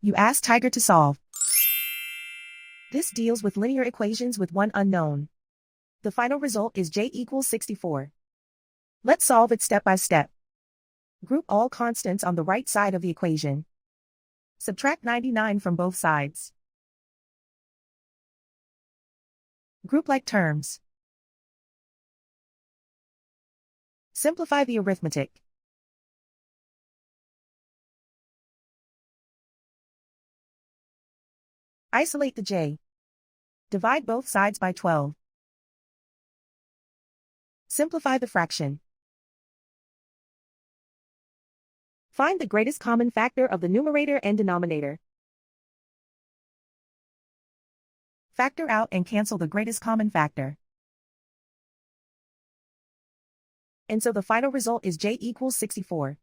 You ask Tiger to solve. This deals with linear equations with one unknown. The final result is j equals 64. Let's solve it step by step. Group all constants on the right side of the equation. Subtract 99 from both sides. Group like terms. Simplify the arithmetic. Isolate the j. Divide both sides by 12. Simplify the fraction. Find the greatest common factor of the numerator and denominator. Factor out and cancel the greatest common factor. And so the final result is j equals 64.